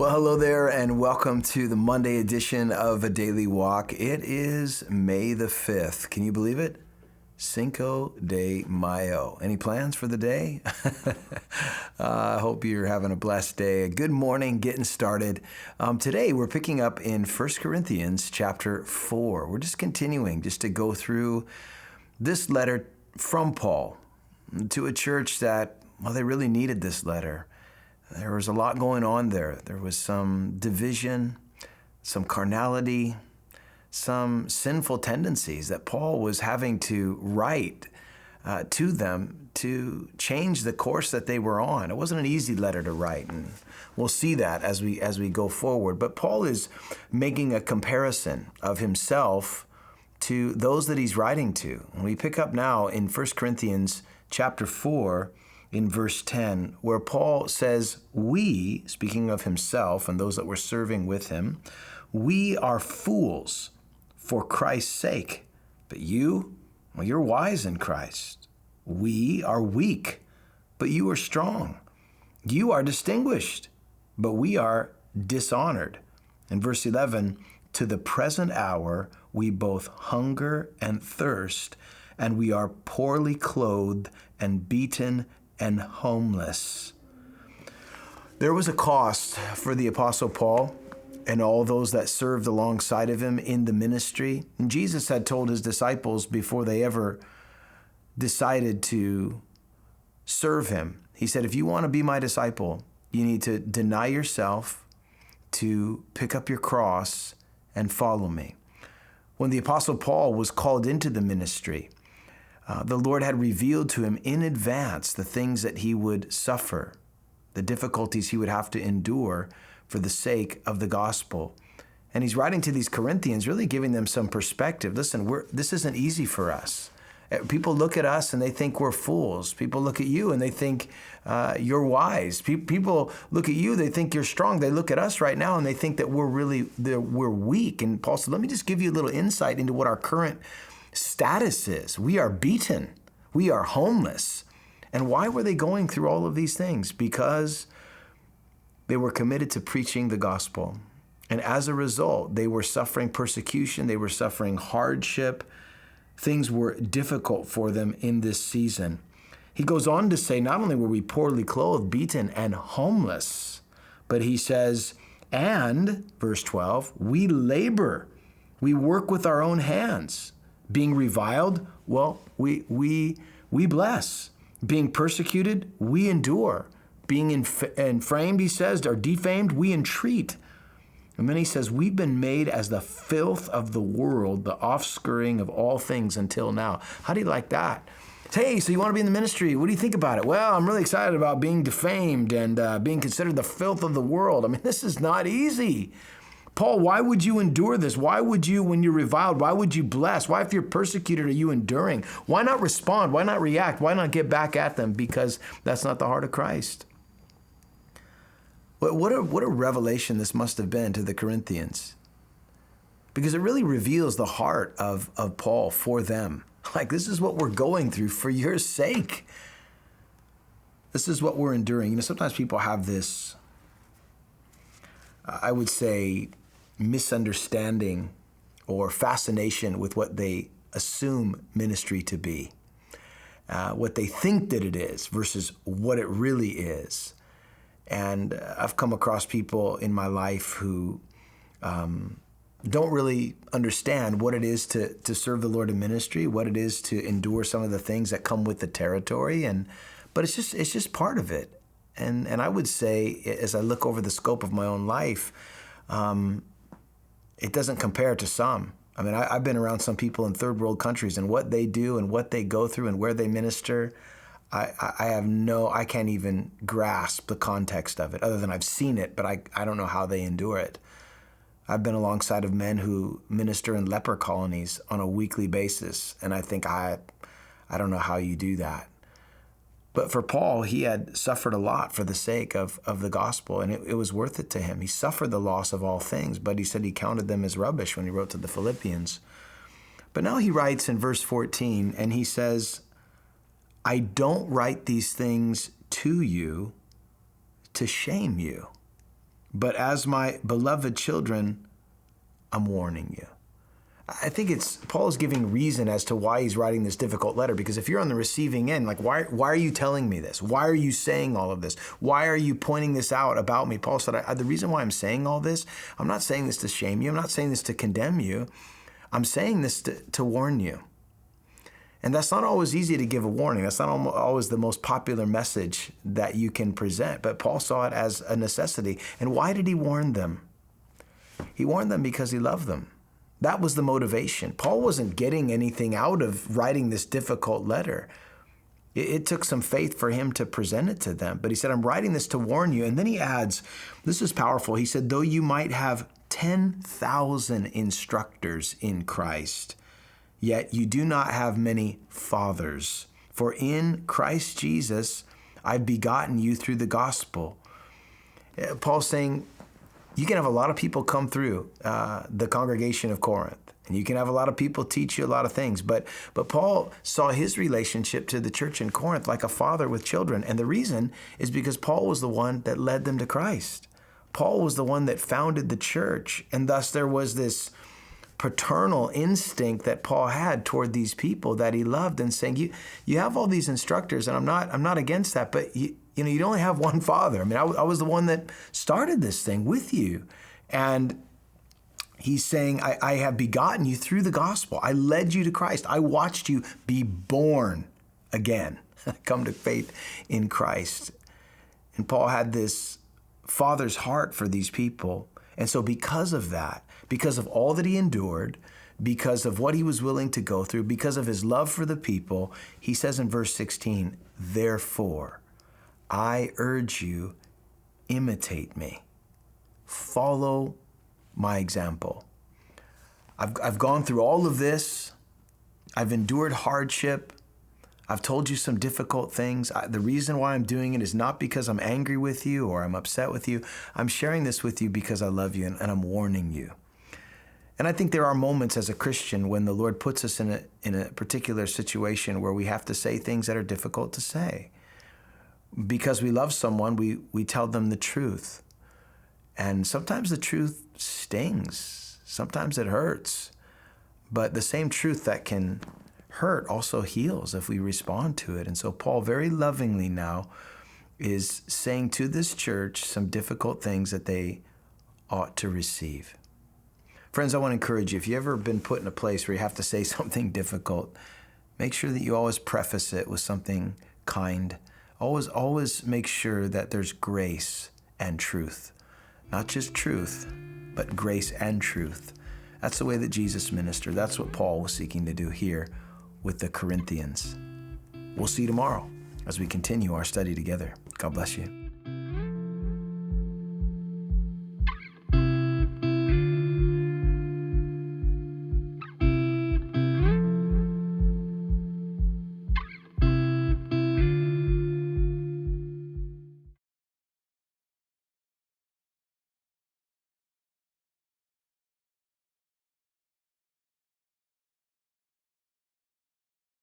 Well, hello there, and welcome to the Monday edition of A Daily Walk. It is May the 5th. Can you believe it? Cinco de Mayo. Any plans for the day? I hope you're having a blessed day. Good morning, getting started. Today, we're picking up in 1 Corinthians chapter 4. We're just continuing just to go through this letter from Paul to a church that, well, they really needed this letter. There was a lot going on there. There was some division, some carnality, some sinful tendencies that Paul was having to write to them to change the course that they were on. It wasn't an easy letter to write, and we'll see that as we go forward. But Paul is making a comparison of himself to those that he's writing to. And we pick up now in 1 Corinthians chapter 4, in verse 10, where Paul says, we, speaking of himself and those that were serving with him, we are fools for Christ's sake, but you, well, you're wise in Christ. We are weak, but you are strong. You are distinguished, but we are dishonored. In verse 11, to the present hour, we both hunger and thirst, and we are poorly clothed and beaten and homeless. There was a cost for the Apostle Paul and all those that served alongside of him in the ministry. And Jesus had told his disciples before they ever decided to serve him, he said, if you want to be my disciple, you need to deny yourself, to pick up your cross and follow me. When the Apostle Paul was called into the ministry, the Lord had revealed to him in advance the things that he would suffer, the difficulties he would have to endure for the sake of the gospel. And he's writing to these Corinthians, really giving them some perspective. Listen, this isn't easy for us. People look at us and they think we're fools. People look at you and they think you're wise. People look at you, they think you're strong. They look at us right now and they think that we're weak. And Paul said, let me just give you a little insight into what our current status is. We are beaten. We are homeless. And why were they going through all of these things? Because they were committed to preaching the gospel. And as a result, they were suffering persecution. They were suffering hardship. Things were difficult for them in this season. He goes on to say, not only were we poorly clothed, beaten, and homeless, but he says, and, verse 12, we labor. We work with our own hands. Being reviled, well, we bless. Being persecuted, we endure. Being inframed, he says, or defamed, we entreat. And then he says, we've been made as the filth of the world, the offscouring of all things until now. How do you like that? Hey, so you want to be in the ministry? What do you think about it? Well, I'm really excited about being defamed and being considered the filth of the world. I mean, this is not easy. Paul, why would you endure this? Why would you, when you're reviled, why would you bless? Why, if you're persecuted, are you enduring? Why not respond? Why not react? Why not get back at them? Because that's not the heart of Christ. What a revelation this must have been to the Corinthians. Because it really reveals the heart of Paul for them. Like, this is what we're going through for your sake. This is what we're enduring. You know, sometimes people have this, I would say, misunderstanding or fascination with what they assume ministry to be, what they think that it is versus what it really is. And I've come across people in my life who don't really understand what it is to serve the Lord in ministry, what it is to endure some of the things that come with the territory, but it's just part of it. And I would say, as I look over the scope of my own life, it doesn't compare to some. I mean, I've been around some people in third world countries, and what they do and what they go through and where they minister, I can't even grasp the context of it, other than I've seen it, but I don't know how they endure it. I've been alongside of men who minister in leper colonies on a weekly basis, and I think I don't know how you do that. But for Paul, he had suffered a lot for the sake of the gospel, and it was worth it to him. He suffered the loss of all things, but he said he counted them as rubbish when he wrote to the Philippians. But now he writes in verse 14, and he says, I don't write these things to you to shame you, But as my beloved children, I'm warning you. I think Paul is giving reason as to why he's writing this difficult letter, because if you're on the receiving end, like, why are you telling me this? Why are you saying all of this? Why are you pointing this out about me? Paul said, the reason why I'm saying all this, I'm not saying this to shame you. I'm not saying this to condemn you. I'm saying this to warn you. And that's not always easy to give a warning. That's not always the most popular message that you can present. But Paul saw it as a necessity. And why did he warn them? He warned them because he loved them. That was the motivation. Paul wasn't getting anything out of writing this difficult letter. It took some faith for him to present it to them. But he said, I'm writing this to warn you. And then he adds, this is powerful. He said, though you might have 10,000 instructors in Christ, yet you do not have many fathers. For in Christ Jesus, I've begotten you through the gospel. Paul's saying, you can have a lot of people come through the congregation of Corinth, and you can have a lot of people teach you a lot of things. But Paul saw his relationship to the church in Corinth like a father with children. And the reason is because Paul was the one that led them to Christ. Paul was the one that founded the church. And thus there was this paternal instinct that Paul had toward these people that he loved, and saying, you have all these instructors, and I'm not against that, but you only have one father. I mean, I was the one that started this thing with you. And he's saying, I have begotten you through the gospel. I led you to Christ. I watched you be born again, come to faith in Christ. And Paul had this father's heart for these people. And so because of that, because of all that he endured, because of what he was willing to go through, because of his love for the people, he says in verse 16, therefore, I urge you, imitate me. Follow my example. I've gone through all of this. I've endured hardship. I've told you some difficult things. The reason why I'm doing it is not because I'm angry with you or I'm upset with you. I'm sharing this with you because I love you, and I'm warning you. And I think there are moments as a Christian when the Lord puts us in a particular situation where we have to say things that are difficult to say. Because we love someone, we tell them the truth. And sometimes the truth stings. Sometimes it hurts. But the same truth that can hurt also heals if we respond to it. And so Paul very lovingly now is saying to this church some difficult things that they ought to receive. Friends, I want to encourage you, if you've ever been put in a place where you have to say something difficult, make sure that you always preface it with something kind. Always make sure that there's grace and truth. Not just truth, but grace and truth. That's the way that Jesus ministered. That's what Paul was seeking to do here with the Corinthians. We'll see you tomorrow as we continue our study together. God bless you.